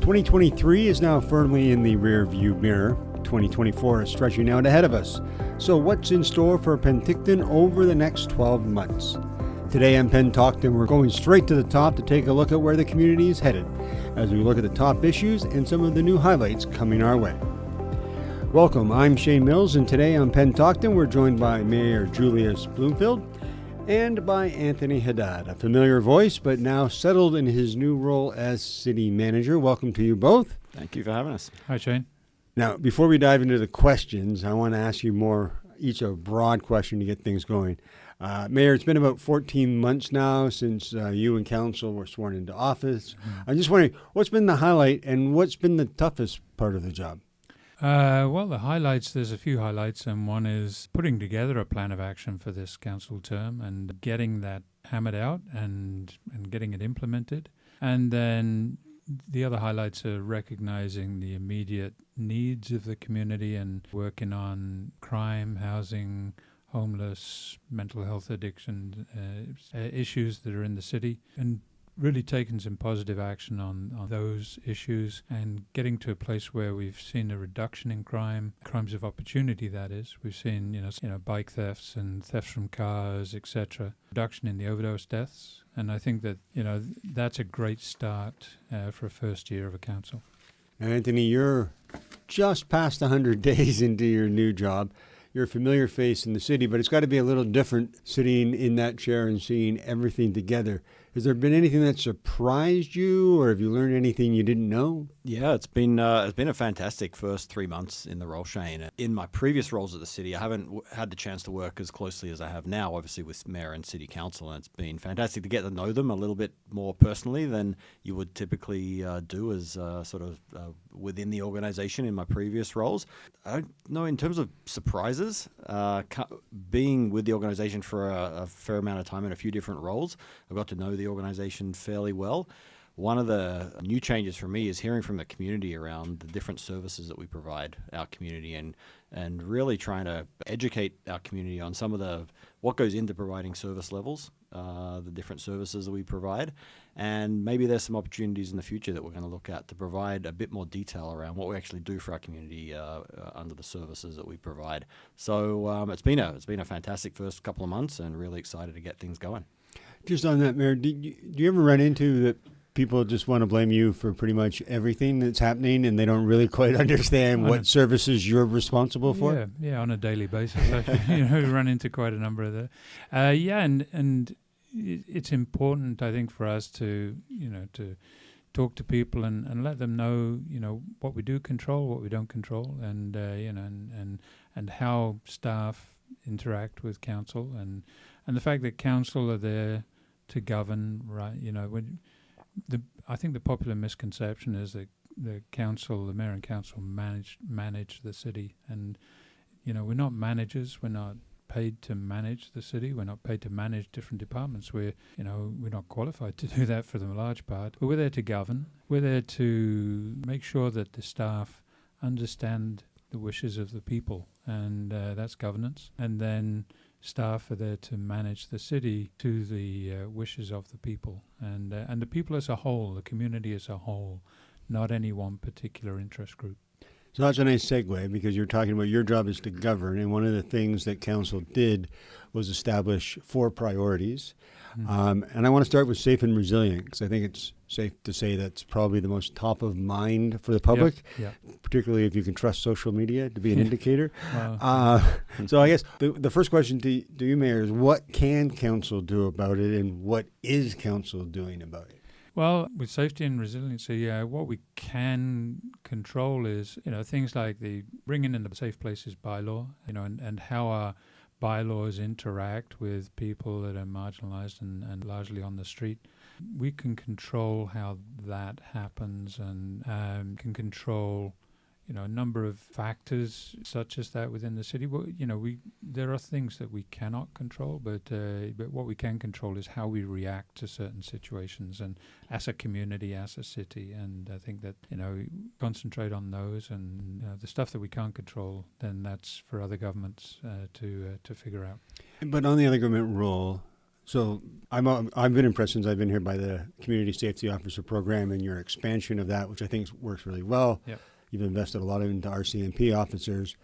2023 is now firmly in the rear-view mirror. 2024 is stretching out ahead of us. So what's in store for Penticton over the next 12 months? Today on PenTALKton, we're going straight to the top to take a look at where the community is headed as we look at the top issues and some of the new highlights coming our way. Welcome, I'm Shane Mills, and today on PenTALKton, we're joined by Mayor Julius Bloomfield and by Anthony Haddad, a familiar voice, but now settled in his new role as city manager. Welcome to you both. Thank you for having us. Hi, Shane. Now, before we dive into the questions, I want to ask you each a broad question to get things going. Mayor, it's been about 14 months now since you and council were sworn into office. I'm just wondering, what's been the highlight and what's been the toughest part of the job? Well, the highlights, there's a few highlights, and one is putting together a plan of action for this council term and getting that hammered out and getting it implemented. And then the other highlights are recognizing the immediate needs of the community and working on crime, housing, homeless, mental health addiction issues that are in the city, and really taking some positive action on those issues and getting to a place where we've seen a reduction in crimes of opportunity, that is. We've seen, bike thefts and thefts from cars, etc. Reduction in the overdose deaths. And I think that, that's a great start for a first year of a council. Now, Anthony, you're just past 100 days into your new job. You're a familiar face in the city, but it's got to be a little different sitting in that chair and seeing everything together. Has there been anything that surprised you, or have you learned anything you didn't know? Yeah, it's been a fantastic first 3 months in the role, Shane. In my previous roles at the city, I haven't had the chance to work as closely as I have now, obviously with mayor and city council, and it's been fantastic to get to know them a little bit more personally than you would typically do as within the organization in my previous roles. I don't know, in terms of surprises, being with the organization for a fair amount of time in a few different roles, I've got to know the organization fairly well. One of the new changes for me is hearing from the community around the different services that we provide our community and really trying to educate our community on some of what goes into providing service levels, the different services that we provide. And maybe there's some opportunities in the future that we're going to look at to provide a bit more detail around what we actually do for our community under the services that we provide. So it's been a fantastic first couple of months and really excited to get things going. Just on that, Mayor, do you ever run into that people just want to blame you for pretty much everything that's happening and they don't really quite understand what services you're responsible for? Yeah, on a daily basis. We run into quite a number of that. And it's important, I think, for us to talk to people and let them know, what we do control, what we don't control, and and how staff interact with council and the fact that council are there to govern, right? I think the popular misconception is that the mayor and council manage the city, and we're not managers. We're not paid to manage the city. We're not paid to manage different departments. We're not qualified to do that for the large part. But we're there to govern. We're there to make sure that the staff understand the wishes of the people, and that's governance. And then staff are there to manage the city to the wishes of the people, and the people as a whole, the community as a whole, not any one particular interest group. So that's a nice segue, because you're talking about your job is to govern, and one of the things that council did was establish 4 priorities. And I want to start with safe and resilient, because I think it's safe to say that's probably the most top of mind for the public, particularly if you can trust social media to be an indicator. So I guess the first question to you, Mayor, is what can council do about it, and what is council doing about it? Well, with safety and resiliency, what we can control is, things like the bringing in the Safe Places bylaw, and how our bylaws interact with people that are marginalized and largely on the street. We can control how that happens and can control, a number of factors such as that within the city. Well, there are things that we cannot control, but what we can control is how we react to certain situations, and as a community, as a city. And I think that concentrate on those, and the stuff that we can't control, then that's for other governments to figure out. But on the other government role, so I've been impressed since I've been here by the Community Safety Officer program and your expansion of that, which I think works really well. Yep. You've invested a lot into RCMP officers.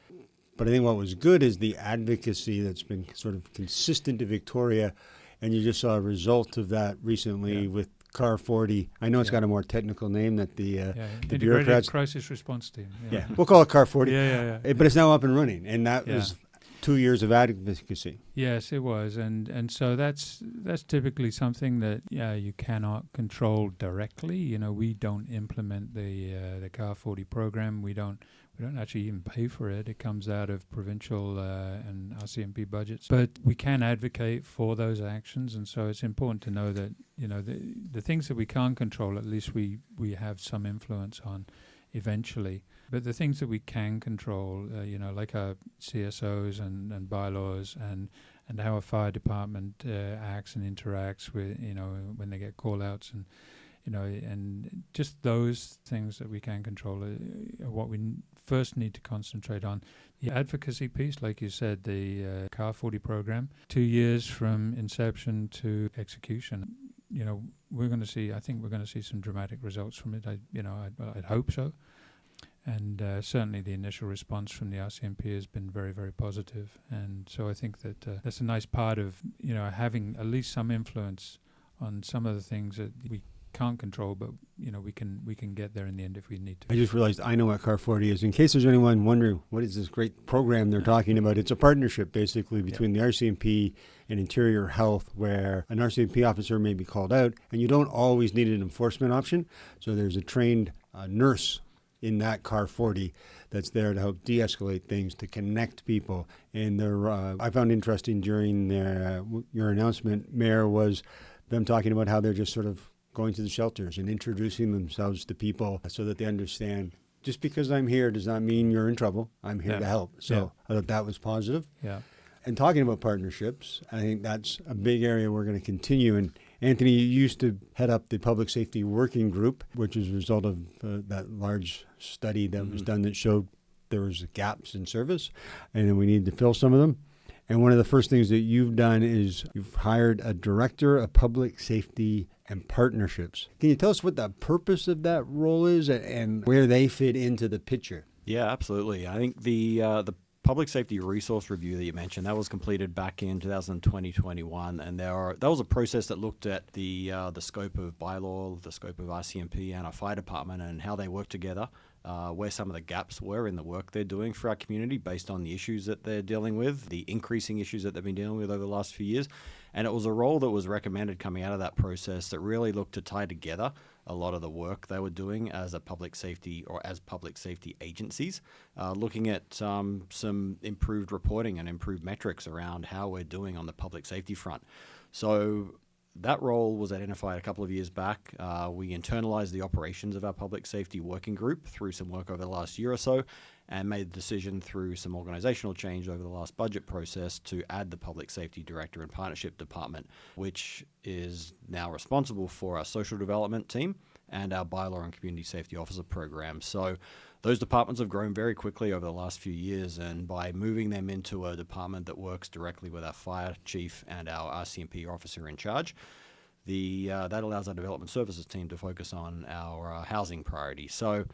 But I think what was good is the advocacy that's been sort of consistent to Victoria, and you just saw a result of that recently with CAR 40. I know it's got a more technical name that the Integrated bureaucrats... Crisis Response Team. Yeah, we'll call it CAR 40. Yeah. But it's now up and running, and that was 2 years of advocacy. Yes, it was, and so that's typically something that you cannot control directly. You know, we don't implement the CAR 40 program. We don't actually even pay for it. It comes out of provincial and RCMP budgets. But we can advocate for those actions, and so it's important to know that, you know, the things that we can't control, at least we have some influence on eventually. But the things that we can control, you know, like our CSOs and bylaws and how a fire department acts and interacts with, you know, when they get call-outs and, you know, and just those things that we can control are what we first need to concentrate on. The advocacy piece, like you said, the CAR 40 program, 2 years from inception to execution. You know, I think we're going to see some dramatic results from it. I'd hope so. And certainly the initial response from the RCMP has been very, very positive. And so I think that that's a nice part of, you know, having at least some influence on some of the things that we can't control, but, you know, we can get there in the end if we need to. I just realized I know what CAR 40 is. In case there's anyone wondering what is this great program they're talking about, it's a partnership basically between the RCMP and Interior Health, where an RCMP officer may be called out, and you don't always need an enforcement option. So there's a trained nurse in that CAR 40 that's there to help de-escalate things, to connect people. And I found interesting during your announcement, Mayor, was them talking about how they're just sort of going to the shelters and introducing themselves to people so that they understand, just because I'm here does not mean you're in trouble. I'm here to help. So I thought that was positive. Yeah. And talking about partnerships, I think that's a big area we're going to continue. And Anthony, you used to head up the Public Safety Working Group, which is a result of that large study that was done that showed there was gaps in service and then we need to fill some of them. And one of the first things that you've done is you've hired a director of public safety and partnerships. Can you tell us what the purpose of that role is and where they fit into the picture? Yeah, absolutely. I think the Public Safety Resource Review that you mentioned, that was completed back in 2020-21, and that was a process that looked at the scope of bylaw, the scope of RCMP and our fire department and how they work together, where some of the gaps were in the work they're doing for our community based on the issues that they're dealing with, the increasing issues that they've been dealing with over the last few years. And it was a role that was recommended coming out of that process that really looked to tie together a lot of the work they were doing as a public safety or as public safety agencies, looking at some improved reporting and improved metrics around how we're doing on the public safety front. So that role was identified a couple of years back. We internalized the operations of our public safety working group through some work over the last year or so, and made the decision through some organizational change over the last budget process to add the Public Safety Director and Partnership Department, which is now responsible for our social development team and our bylaw and community safety officer program. So those departments have grown very quickly over the last few years, and by moving them into a department that works directly with our fire chief and our RCMP officer in charge, that allows our development services team to focus on our housing priority. So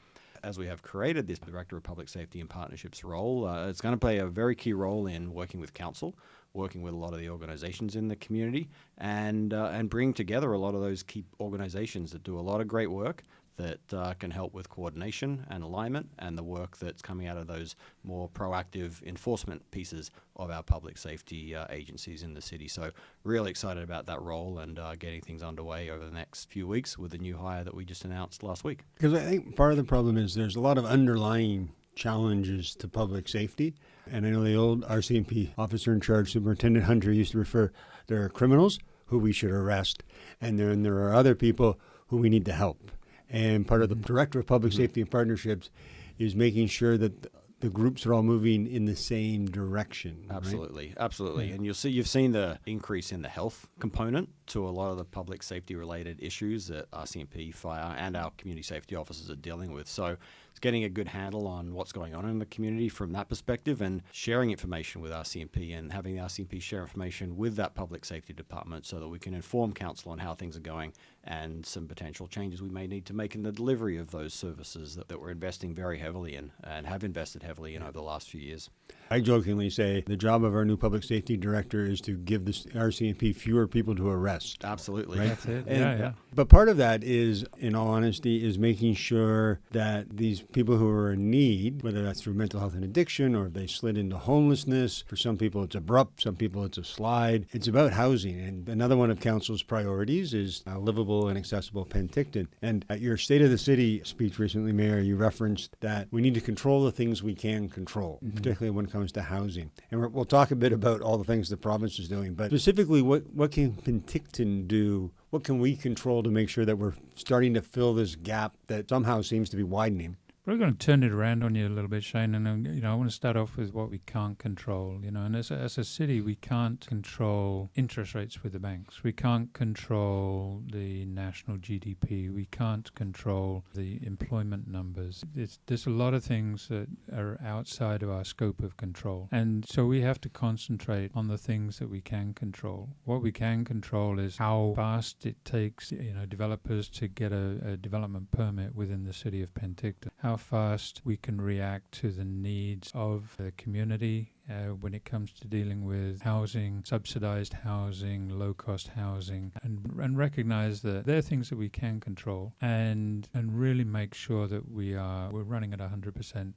as we have created this Director of Public Safety and Partnerships role, it's going to play a very key role in working with council, working with a lot of the organizations in the community, and bring together a lot of those key organizations that do a lot of great work that can help with coordination and alignment and the work that's coming out of those more proactive enforcement pieces of our public safety agencies in the city. So really excited about that role and getting things underway over the next few weeks with the new hire that we just announced last week. Because I think part of the problem is there's a lot of underlying challenges to public safety. And I know the old RCMP officer in charge, Superintendent Hunter, used to refer, there are criminals who we should arrest, and then there are other people who we need to help. And part of the Director of Public Safety and Partnerships is making sure that the groups are all moving in the same direction. Absolutely, right? Absolutely. Yeah. And you've seen the increase in the health component to a lot of the public safety related issues that RCMP, fire, and our community safety officers are dealing with. So it's getting a good handle on what's going on in the community from that perspective and sharing information with RCMP and having the RCMP share information with that public safety department so that we can inform council on how things are going and some potential changes we may need to make in the delivery of those services that we're investing very heavily in and have invested heavily in over the last few years. I jokingly say the job of our new public safety director is to give the RCMP fewer people to arrest. Absolutely. Right? That's it. And, Yeah. But part of that is, in all honesty, is making sure that these people who are in need, whether that's through mental health and addiction or if they slid into homelessness, for some people it's abrupt, some people it's a slide. It's about housing. And another one of council's priorities is a livable and accessible Penticton. And at your State of the City speech recently, Mayor, you referenced that we need to control the things we can control, particularly when it comes to housing. And we'll talk a bit about all the things the province is doing, but specifically what can Penticton do? What can we control to make sure that we're starting to fill this gap that somehow seems to be widening? We're going to turn it around on you a little bit, Shane, and I want to start off with what we can't control. And as a city, we can't control interest rates with the banks. We can't control the national GDP. We can't control the employment numbers. There's a lot of things that are outside of our scope of control, and so we have to concentrate on the things that we can control. What we can control is how fast it takes, developers to get a development permit within the city of Penticton. How fast we can react to the needs of the community when it comes to dealing with housing, subsidized housing, low-cost housing, and recognize that there are things that we can control and really make sure that we're running at 100%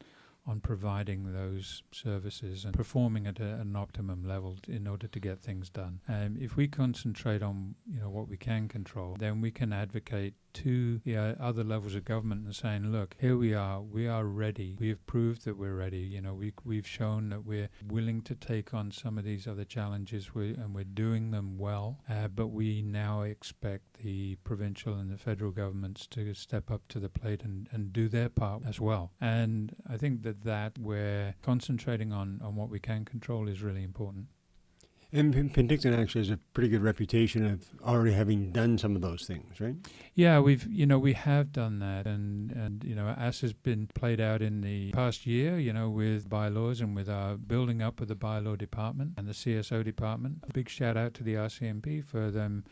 on providing those services and performing at an optimum level in order to get things done. If we concentrate on what we can control, then we can advocate to the other levels of government and saying, look, here we are ready. We have proved that we're ready. We've shown that we're willing to take on some of these other challenges and we're doing them well, but we now expect the provincial and the federal governments to step up to the plate and do their part as well. And I think that we're concentrating on what we can control is really important. And Penticton actually has a pretty good reputation of already having done some of those things, right? Yeah, we have done that, and as has been played out in the past year, with bylaws and with our building up of the bylaw department and the CSO department. A big shout out to the RCMP for them,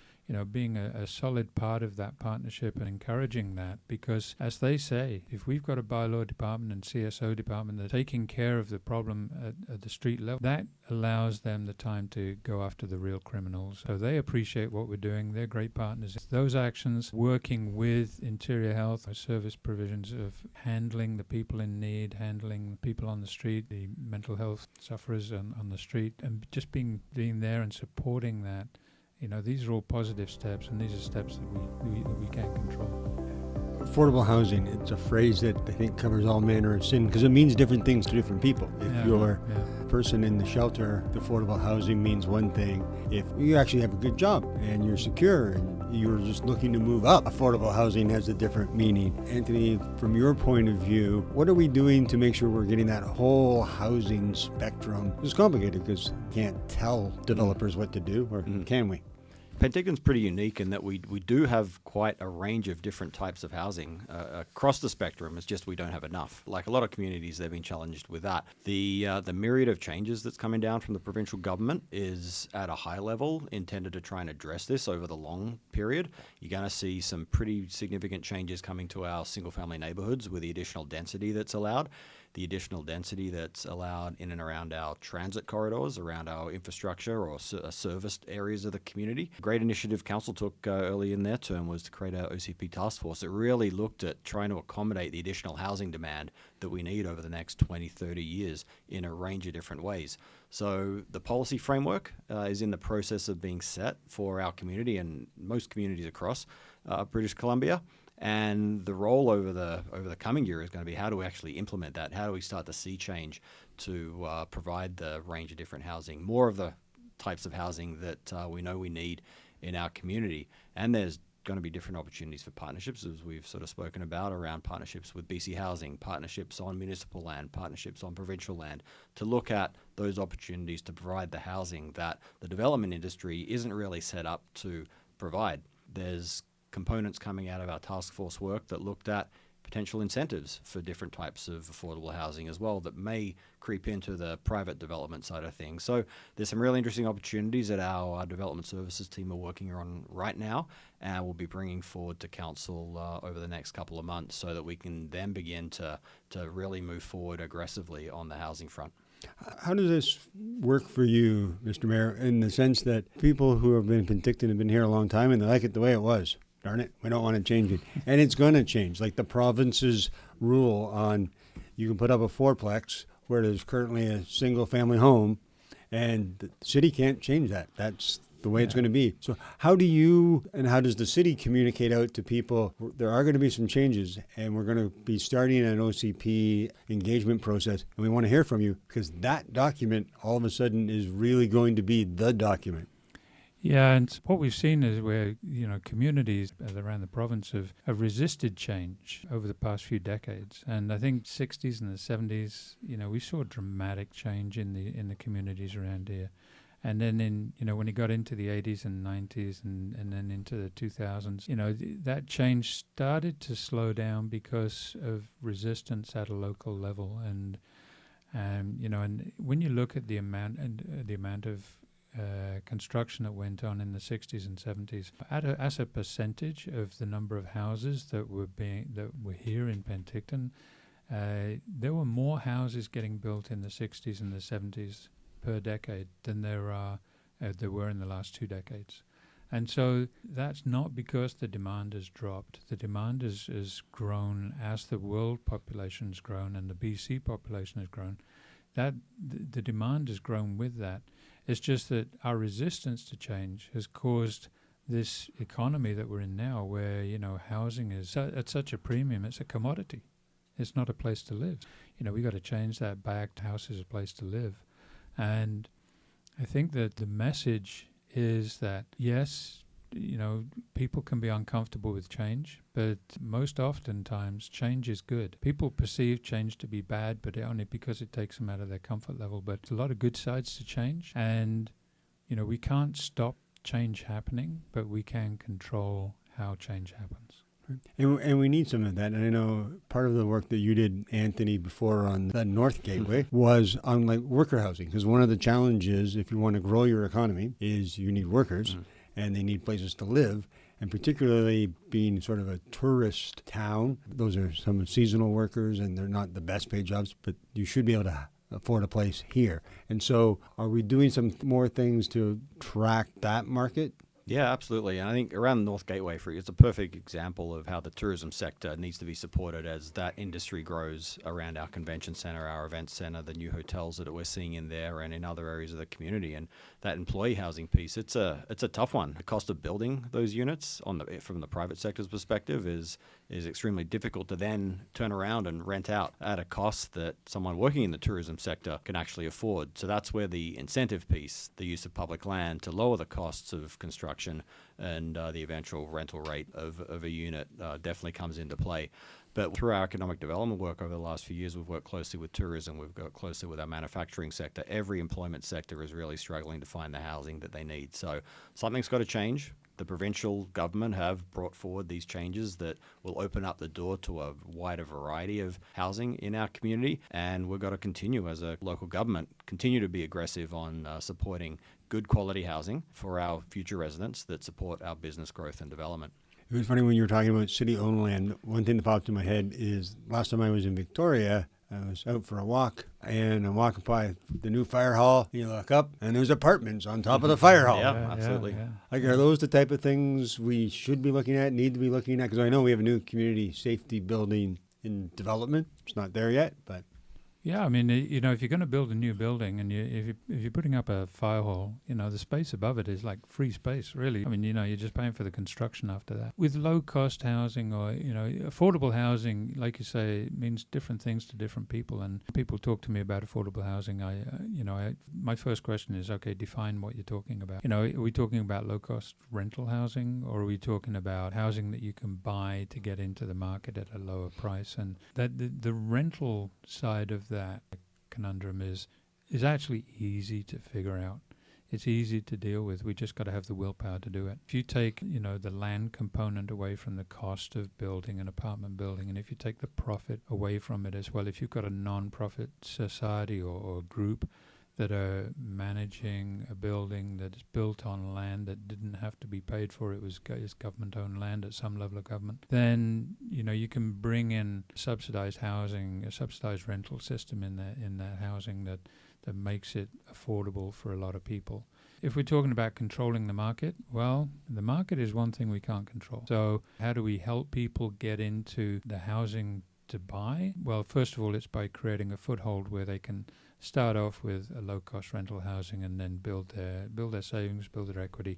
being a solid part of that partnership and encouraging that, because as they say, if we've got a bylaw department and CSO department that's taking care of the problem at the street level, that allows them the time to go after the real criminals. So they appreciate what we're doing. They're great partners. Those actions, working with Interior Health, service provisions of handling the people in need, handling the people on the street, the mental health sufferers on the street, and just being there and supporting that. These are all positive steps, and these are steps that we can control. Affordable housing, it's a phrase that I think covers all manner of sin because it means different things to different people. If you're a person in the shelter, the affordable housing means one thing. If you actually have a good job and you're secure and you're just looking to move up, affordable housing has a different meaning. Anthony, from your point of view, what are we doing to make sure we're getting that whole housing spectrum? It's complicated because we can't tell developers what to do, or can we? Penticton's pretty unique in that we do have quite a range of different types of housing across the spectrum. It's just we don't have enough. Like a lot of communities, they've been challenged with that. The myriad of changes that's coming down from the provincial government is at a high level intended to try and address this over the long period. You're going to see some pretty significant changes coming to our single-family neighbourhoods with the additional density that's allowed. The additional density that's allowed in and around our transit corridors, around our infrastructure or serviced areas of the community. A great initiative Council took early in their term was to create our OCP task force that really looked at trying to accommodate the additional housing demand that we need over the next 20, 30 years in a range of different ways. So the policy framework is in the process of being set for our community and most communities across British Columbia. And the role over the coming year is going to be how do we actually implement that? How do we start to see change to provide the range of different housing, more of the types of housing that we know we need in our community? And there's going to be different opportunities for partnerships, as we've sort of spoken about, around partnerships with BC Housing, partnerships on municipal land, partnerships on provincial land, to look at those opportunities to provide the housing that the development industry isn't really set up to provide. There's components coming out of our task force work that looked at potential incentives for different types of affordable housing as well that may creep into the private development side of things. So there's some really interesting opportunities that our development services team are working on right now, and we'll be bringing forward to council over the next couple of months so that we can then begin to really move forward aggressively on the housing front. How does this work for you, Mr. Mayor, in the sense that people who have been in Penticton have been here a long time and they like it the way it was? Darn it, we don't want to change it. And it's going to change. Like the province's rule on you can put up a fourplex where there's currently a single family home, and the city can't change that. That's the way it's going to be. So how do you and how does the city communicate out to people? There are going to be some changes, and we're going to be starting an OCP engagement process, and we want to hear from you because that document all of a sudden is really going to be the document. Yeah, and what we've seen is where, communities around the province have resisted change over the past few decades. And I think 60s and the 70s, we saw dramatic change in the communities around here. And then when it got into the 80s and 90s and then into the 2000s, that change started to slow down because of resistance at a local level. And when you look at the amount of construction that went on in the 60s and 70s, as a percentage of the number of houses that were here in Penticton, there were more houses getting built in the 60s and the 70s per decade than there were in the last 2 decades. And so that's not because the demand has dropped. The demand has grown as the world population has grown and the BC population has grown. The demand has grown with that. It's just that our resistance to change has caused this economy that we're in now where, housing is at such a premium. It's a commodity. It's not a place to live. We got to change that back. House is a place to live. And I think that the message is that, yes, people can be uncomfortable with change, but most oftentimes change is good. People perceive change to be bad, but only because it takes them out of their comfort level. But there's a lot of good sides to change. And, we can't stop change happening, but we can control how change happens. And we need some of that. And I know part of the work that you did, Anthony, before on the North Gateway was on worker housing. Because one of the challenges, if you want to grow your economy, is you need workers and they need places to live. And particularly being sort of a tourist town, those are some seasonal workers and they're not the best paid jobs, but you should be able to afford a place here. And so are we doing some more things to track that market? Yeah, absolutely. And I think around the North Gateway, it's a perfect example of how the tourism sector needs to be supported as that industry grows around our convention center, our event center, the new hotels that we're seeing in there and in other areas of the community. And that employee housing piece, it's a tough one. The cost of building those units from the private sector's perspective is extremely difficult to then turn around and rent out at a cost that someone working in the tourism sector can actually afford. So that's where the incentive piece, the use of public land to lower the costs of construction and the eventual rental rate of a unit definitely comes into play. But through our economic development work over the last few years, we've worked closely with tourism, we've worked closely with our manufacturing sector. Every employment sector is really struggling to find the housing that they need. So something's got to change. The provincial government have brought forward these changes that will open up the door to a wider variety of housing in our community. And we've got to continue as a local government, continue to be aggressive on supporting good quality housing for our future residents that support our business growth and development. It was funny when you were talking about city-owned land. One thing that popped in my head is last time I was in Victoria, I was out for a walk, and I'm walking by the new fire hall. You look up, and there's apartments on top of the fire hall. Yeah, absolutely. Yeah. Like, are those the type of things we should be looking at, need to be looking at? Because I know we have a new community safety building in development. It's not there yet, but... Yeah, I mean, if you're going to build a new building and if you're putting up a fire hall, the space above it is like free space, really. I mean, you're just paying for the construction after that. With low-cost housing or, affordable housing, like you say, means different things to different people. And people talk to me about affordable housing. My first question is, okay, define what you're talking about. Are we talking about low-cost rental housing, or are we talking about housing that you can buy to get into the market at a lower price? And that the rental side of that conundrum is actually easy to figure out. it's easy to deal with. We just got to have the willpower to do it. If you take, the land component away from the cost of building an apartment building, and if you take the profit away from it as well, if you've got a non-profit society or group that are managing a building that is built on land that didn't have to be paid for, it's government-owned land at some level of government, then you can bring in subsidized housing, a subsidized rental system in that housing that makes it affordable for a lot of people. If we're talking about controlling the market, well, the market is one thing we can't control. So how do we help people get into the housing to buy? Well, first of all, it's by creating a foothold where they can start off with a low-cost rental housing and then build their savings, build their equity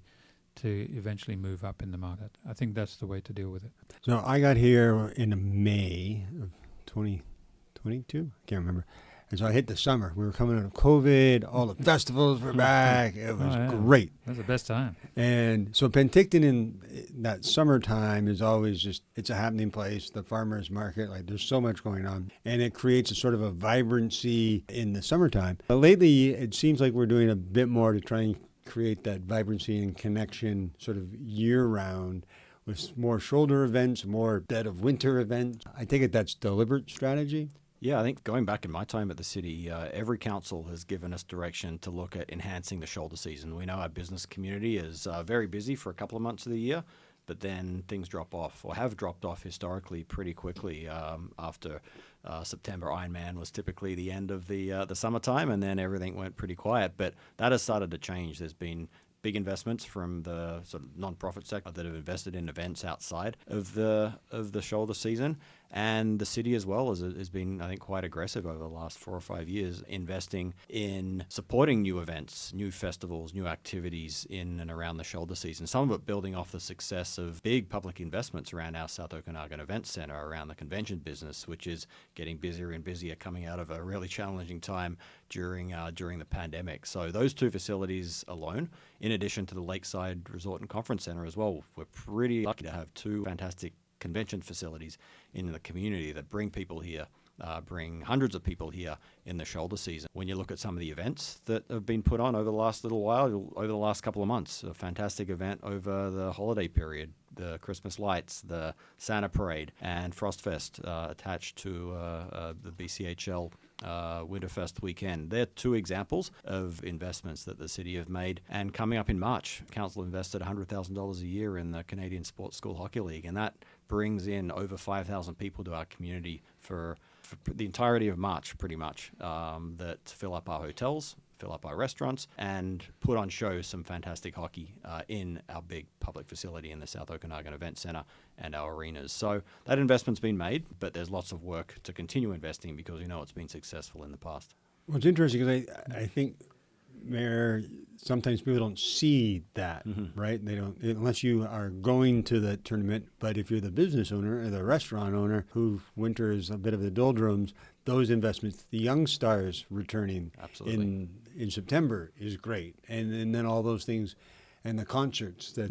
to eventually move up in the market. I think that's the way to deal with it. So I got here in May of 2022. I can't remember. And so I hit the summer. We were coming out of COVID. All the festivals were back. It was great. That's the best time. And so Penticton in that summertime is always just, it's a happening place. The farmers market, there's so much going on. And it creates a sort of a vibrancy in the summertime. But lately, it seems like we're doing a bit more to try and create that vibrancy and connection sort of year-round with more shoulder events, more dead of winter events. I take it that's deliberate strategy? Yeah, I think going back in my time at the city, every council has given us direction to look at enhancing the shoulder season. We know our business community is very busy for a couple of months of the year, but then things drop off or have dropped off historically pretty quickly. After September, Ironman was typically the end of the summertime, and then everything went pretty quiet. But that has started to change. There's been big investments from the sort of non-profit sector that have invested in events outside of the shoulder season. And the city as well has been, I think, quite aggressive over the last 4 or 5 years, investing in supporting new events, new festivals, new activities in and around the shoulder season. Some of it building off the success of big public investments around our South Okanagan Event Centre, around the convention business, which is getting busier and busier coming out of a really challenging time during the pandemic. So those two facilities alone, in addition to the Lakeside Resort and Conference Centre as well, we're pretty lucky to have two fantastic convention facilities in the community that bring people here, bring hundreds of people here in the shoulder season. When you look at some of the events that have been put on over the last little while, over the last couple of months, a fantastic event over the holiday period, the Christmas lights, the Santa Parade, and Frostfest attached to the BCHL Winterfest weekend. They're two examples of investments that the city have made. And coming up in March, Council invested $100,000 a year in the Canadian Sports School Hockey League, and that brings in over 5,000 people to our community for the entirety of March, pretty much, that fill up our hotels, fill up our restaurants, and put on show some fantastic hockey in our big public facility in the South Okanagan Event Centre and our arenas. So that investment's been made, but there's lots of work to continue investing because it's been successful in the past. Well, it's interesting because I think, Mayor, sometimes people don't see that, right? They don't, unless you are going to the tournament. But if you're the business owner or the restaurant owner, who winter is a bit of the doldrums, those investments, the young stars returning in September is great, and then all those things, and the concerts that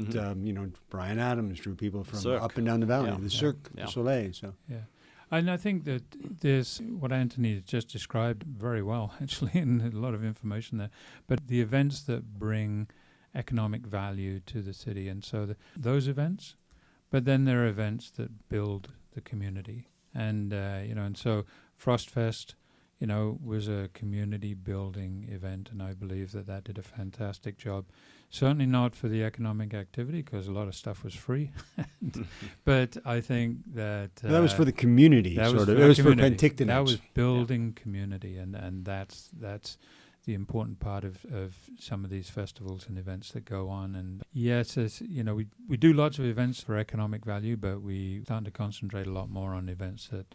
Brian Adams drew people from up and down the valley, the Cirque du Soleil. So yeah. And I think that there's what Anthony just described very well, actually, and a lot of information there. But the events that bring economic value to the city, and so those events, but then there are events that build the community, and and so Frostfest, was a community building event, and I believe that did a fantastic job. Certainly not for the economic activity, because a lot of stuff was free. But I think that that was for the community, sort of. It was for Penticton. That was building community, and that's the important part of some of these festivals and events that go on. And yes, we do lots of events for economic value, but we start to concentrate a lot more on events that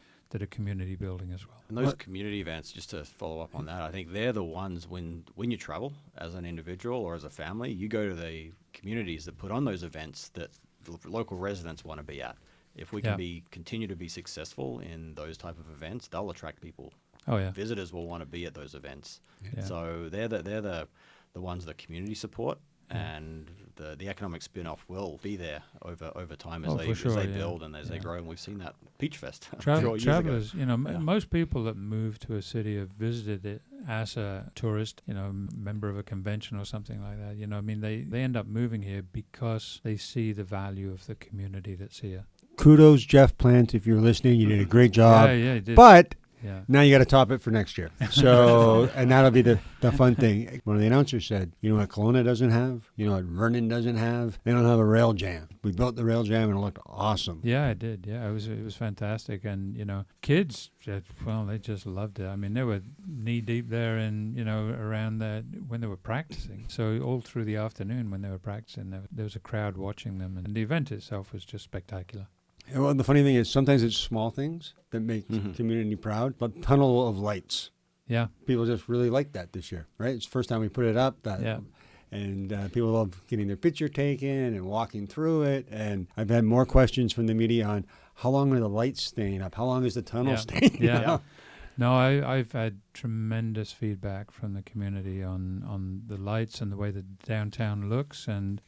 are community building as well. And those community events, just to follow up on that, I think they're the ones when you travel as an individual or as a family, you go to the communities that put on those events that the local residents want to be at. If we can continue to be successful in those type of events, they'll attract people. Oh yeah, visitors will want to be at those events. Yeah. So they're the ones that community support. And the economic spin-off will be there over time as they build and as they grow. And we've seen that Peach Fest. Travelers, most people that move to a city have visited it as a tourist, member of a convention or something like that. I mean, they end up moving here because they see the value of the community that's here. Kudos, Jeff Plant, if you're listening. You did a great job. Yeah, you did. But yeah. now you got to top it for next year. So, and that'll be the fun thing. One of the announcers said, you know what Kelowna doesn't have? You know what Vernon doesn't have? They don't have a rail jam. We built the rail jam and it looked awesome. Yeah, I did. Yeah, it was fantastic. And, kids, they just loved it. I mean, they were knee deep there and, around that when they were practicing. So all through the afternoon when they were practicing, there was a crowd watching them. And the event itself was just spectacular. Well, the funny thing is sometimes it's small things that make community proud, but tunnel of lights. Yeah. People just really like that this year, right? It's the first time we put it up. And people love getting their picture taken and walking through it. And I've had more questions from the media on how long are the lights staying up? How long is the tunnel staying up? No, I've had tremendous feedback from the community on the lights and the way the downtown looks. And,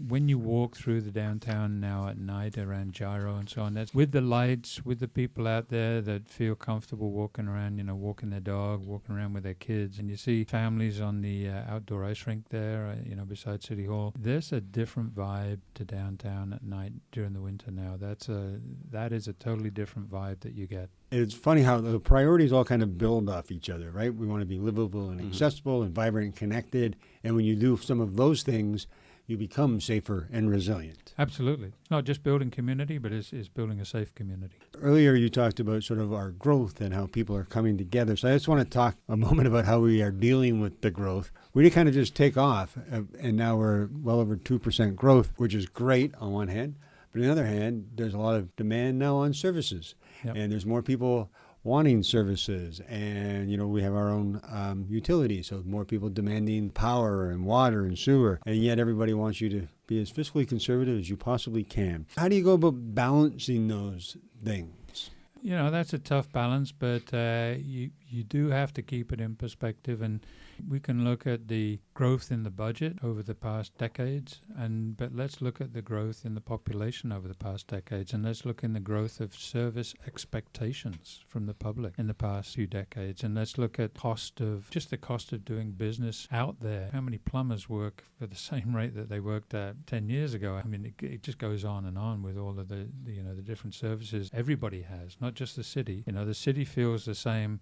when you walk through the downtown now at night around Gyro and so on, that's with the lights, with the people out there that feel comfortable walking around, walking their dog, walking around with their kids. And you see families on the outdoor ice rink there, beside City Hall. There's a different vibe to downtown at night during the winter now. That is a totally different vibe that you get. It's funny how the priorities all kind of build off each other, right? We want to be livable and accessible and vibrant and connected. And when you do some of those things, you become safer and resilient. Absolutely. It's not just building community, but it's building a safe community. Earlier you talked about sort of our growth and how people are coming together. So I just want to talk a moment about how we are dealing with the growth. We did kind of just take off, and now we're well over 2% growth, which is great on one hand. But on the other hand, there's a lot of demand now on services. Yep. And there's more people wanting services. And, we have our own utilities. So more people demanding power and water and sewer. And yet everybody wants you to be as fiscally conservative as you possibly can. How do you go about balancing those things? That's a tough balance, but you do have to keep it in perspective. And we can look at the growth in the budget over the past decades, but let's look at the growth in the population over the past decades, and let's look in the growth of service expectations from the public in the past few decades, and let's look at the cost of doing business out there. How many plumbers work for the same rate that they worked at 10 years ago? I mean, it just goes on and on with all of the different services everybody has, not just the city. The city feels the same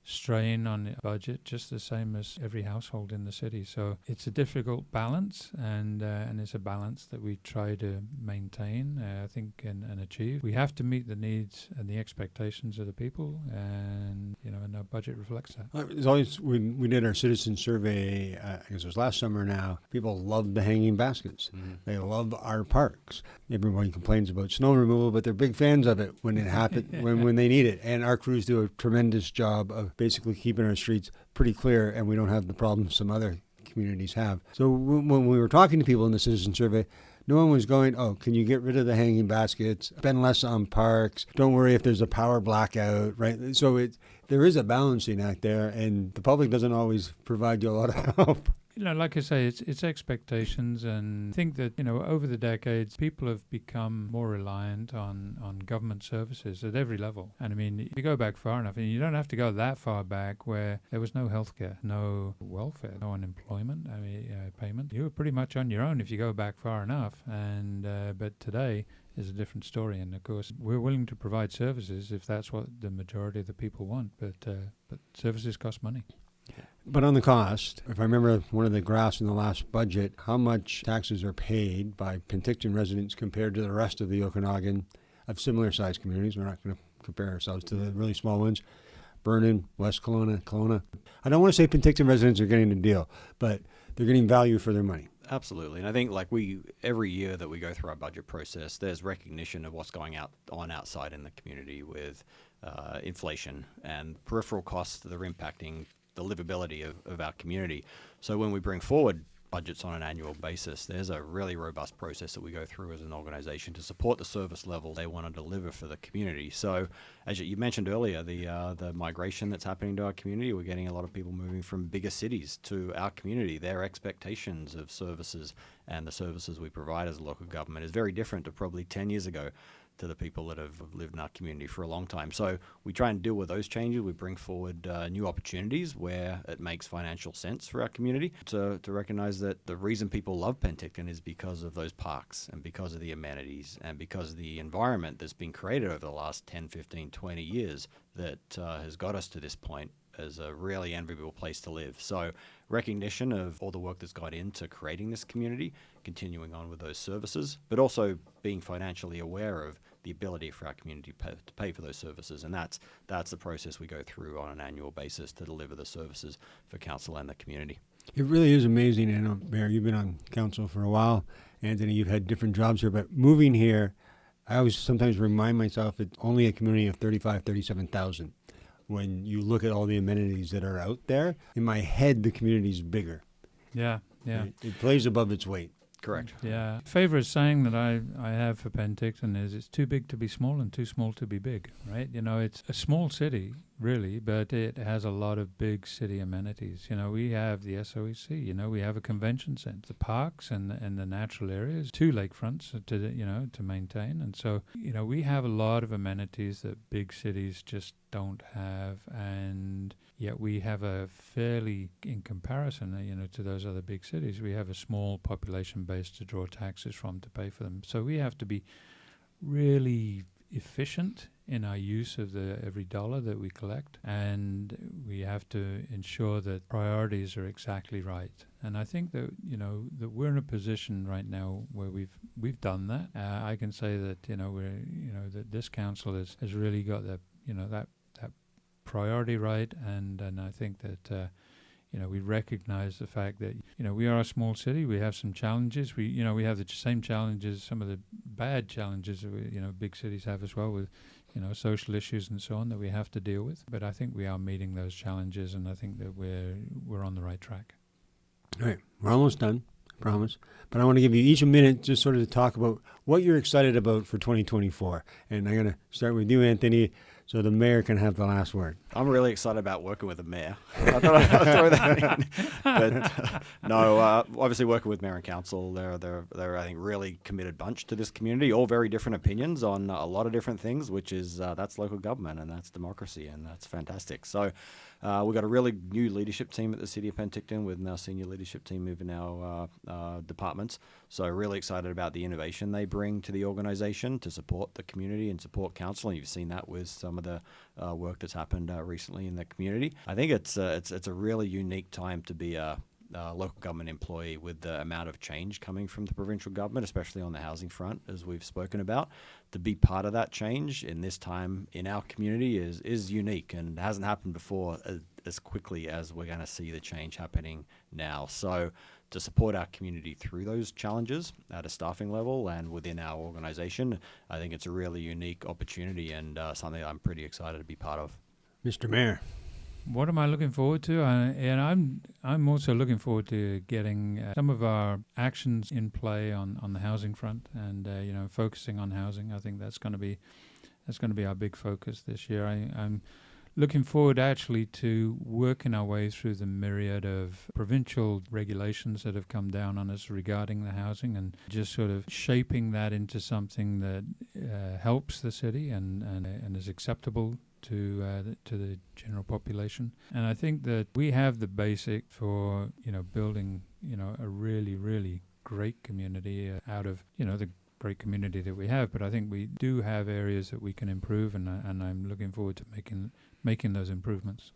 strain on the budget, just the same as every household in the city. So it's a difficult balance, and it's a balance that we try to maintain, I think, and achieve. We have to meet the needs and the expectations of the people, and our budget reflects that. It's always, when we did our citizen survey, I guess it was last summer now, people love the hanging baskets. They love our parks. Everybody complains about snow removal, but they're big fans of it when it happens, when they need it. And our crews do a tremendous job of basically keeping our streets pretty clear, and we don't have the problems some other communities have. So when we were talking to people in the citizen survey, no one was going, can you get rid of the hanging baskets, spend less on parks, don't worry if there's a power blackout, right? So there is a balancing act there, and the public doesn't always provide you a lot of help. Like I say, it's expectations, and I think that, over the decades, people have become more reliant on government services at every level. And I mean, you go back far enough, and you don't have to go that far back where there was no healthcare, no welfare, no unemployment, payment. You were pretty much on your own if you go back far enough. And but today is a different story. And of course, we're willing to provide services if that's what the majority of the people want. But services cost money. But on the cost, if I remember one of the graphs in the last budget, how much taxes are paid by Penticton residents compared to the rest of the Okanagan of similar sized communities. We're not going to compare ourselves to the really small ones. Vernon, West Kelowna. I don't want to say Penticton residents are getting a deal, but they're getting value for their money. Absolutely. And I think every year that we go through our budget process, there's recognition of what's going on outside in the community with inflation and peripheral costs that are impacting the livability of our community. So when we bring forward budgets on an annual basis, there's a really robust process that we go through as an organization to support the service level they want to deliver for the community. So as you mentioned earlier, the migration that's happening to our community, we're getting a lot of people moving from bigger cities to our community. Their expectations of services and the services we provide as a local government is very different to probably 10 years ago to the people that have lived in our community for a long time. So we try and deal with those changes. We bring forward new opportunities where it makes financial sense for our community to recognize that the reason people love Penticton is because of those parks and because of the amenities and because of the environment that's been created over the last 10, 15, 20 years that has got us to this point as a really enviable place to live. So recognition of all the work that's gone into creating this community, continuing on with those services, but also being financially aware of the ability for our community to pay for those services. And that's the process we go through on an annual basis to deliver the services for council and the community. It really is amazing. And Mayor, you've been on council for a while. Anthony, you've had different jobs here, but moving here, I always sometimes remind myself it's only a community of 37,000. When you look at all the amenities that are out there, in my head, the community's bigger. Yeah. It plays above its weight. Correct. Yeah. Favorite saying that I have for Penticton is it's too big to be small and too small to be big, right? It's a small city, really, but it has a lot of big city amenities. We have the SOEC, we have a convention center, the parks and the natural areas, 2 lakefronts to maintain. And so, we have a lot of amenities that big cities just don't have, and yet we have a fairly, in comparison, to those other big cities, we have a small population base to draw taxes from to pay for them. So we have to be really efficient in our use of every dollar that we collect, and we have to ensure that priorities are exactly right. And I think that that we're in a position right now where we've done that. I can say that that this council has really got that priority right, and I think that we recognize the fact that we are a small city. We have some challenges. We have the same challenges, some of the bad challenges that big cities have as well, with social issues and so on that we have to deal with. But I think we are meeting those challenges, and I think that we're on the right track. All right, we're almost done, promise. But I want to give you each a minute just sort of to talk about what you're excited about for 2024. And I'm going to start with you, Anthony, so the mayor can have the last word. I'm really excited about working with the mayor. I thought I'd throw that in. But obviously working with mayor and council, they're I think really committed bunch to this community. All very different opinions on a lot of different things, which is that's local government and that's democracy, and that's fantastic. So we've got a really new leadership team at the City of Penticton with our senior leadership team moving our departments. So really excited about the innovation they bring to the organisation to support the community and support council. And you've seen that with some of the work that's happened recently in the community. I think it's a really unique time to be a local government employee with the amount of change coming from the provincial government, especially on the housing front, as we've spoken about. To be part of that change in this time in our community is unique and hasn't happened before as quickly as we're going to see the change happening now. So to support our community through those challenges at a staffing level and within our organisation, I think it's a really unique opportunity and something I'm pretty excited to be part of. Mr. Mayor. What am I looking forward to? And I'm also looking forward to getting some of our actions in play on the housing front, and focusing on housing. I think that's going to be our big focus this year. I'm looking forward actually to working our way through the myriad of provincial regulations that have come down on us regarding the housing, and just sort of shaping that into something that helps the city and is acceptable to the general population. And I think that we have the basic for building a really, really great community out of the great community that we have. But I think we do have areas that we can improve, and I'm looking forward to making those improvements.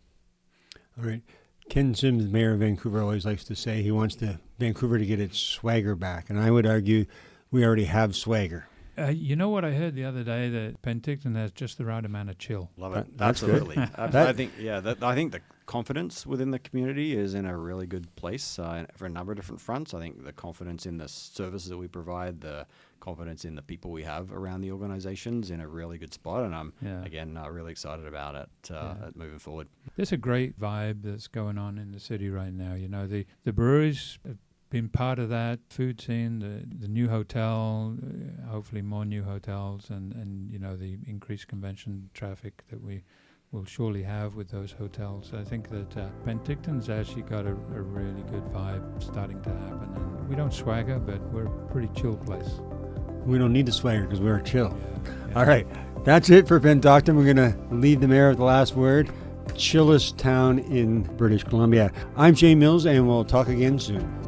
All right. Ken Sims, Mayor of Vancouver, always likes to say he wants Vancouver to get its swagger back, and I would argue we already have swagger. You know what I heard the other day, that Penticton has just the right amount of chill. Love it. That's Absolutely. good. I think the confidence within the community is in a really good place for a number of different fronts. I think the confidence in the services that we provide, the confidence in the people we have around the organization's in a really good spot, and I'm again really excited about it moving forward. There's a great vibe that's going on in the city right now. The breweries have been part of that food scene, the new hotel, hopefully more new hotels, and the increased convention traffic that we're will surely have with those hotels. I think that Penticton's actually got a really good vibe starting to happen. And we don't swagger, but we're a pretty chill place. We don't need to swagger because we're chill. Yeah. All right, that's it for PenTALKton. We're going to leave the mayor with the last word. Chillest town in British Columbia. I'm Shane Mills, and we'll talk again soon.